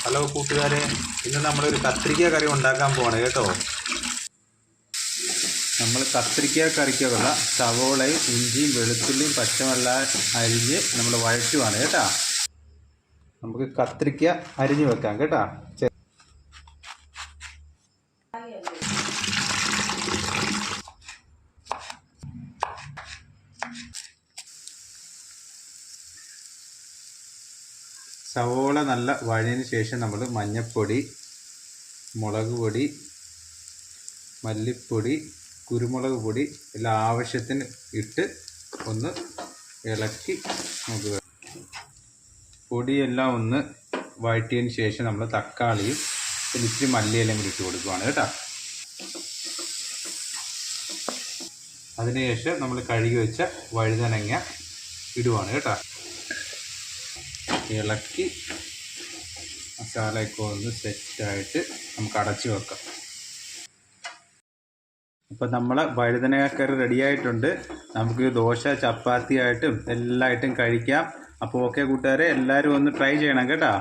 Hello കൂട്ടുകാരെ, ഇന്ന് നമ്മളൊരു കത്രിക്ക കറി ഉണ്ടാക്കാൻ പോവാണ് കേട്ടോ. നമ്മൾ കത്രിക്ക കറിക്കുള്ള സവോളയും ഇഞ്ചിയും വെളുത്തുള്ളിയും പച്ചമുളകും അരിഞ്ഞ് നമ്മൾ വഴറ്റുവാണ് കേട്ടോ. നമുക്ക് കത്രിക്ക അരിഞ്ഞു വെക്കാം കേട്ടോ. സവോള നല്ല വഴഞ്ഞതിന് ശേഷം നമ്മൾ മഞ്ഞൾപ്പൊടി, മുളക് പൊടി, മല്ലിപ്പൊടി, കുരുമുളക് പൊടി എല്ലാം ആവശ്യത്തിന് ഇട്ട് ഒന്ന് ഇളക്കി നമുക്ക് പൊടിയെല്ലാം ഒന്ന് വഴറ്റിയതിന് ശേഷം നമ്മൾ തക്കാളിയും ഇച്ചിരി മല്ലിയെല്ലാം കൂടി ഇട്ട് കൊടുക്കുകയാണ് കേട്ടോ. അതിനുശേഷം നമ്മൾ കഴുകി വെച്ച വഴുതനങ്ങ ഇടുവാണ് കേട്ടോ. ഇളക്കി മസാലയൊക്കെ ഒന്ന് സെറ്റായിട്ട് നമുക്ക് അടച്ചു വെക്കാം. അപ്പോൾ നമ്മളെ വഴുതനങ്ങക്കറി റെഡിയായിട്ടുണ്ട്. നമുക്ക് ദോശ, ചപ്പാത്തി ആയിട്ടും എല്ലായിട്ടും കഴിക്കാം. അപ്പോൾ ഓക്കെ കൂട്ടുകാരെ, എല്ലാവരും ഒന്ന് ട്രൈ ചെയ്യണം കേട്ടോ.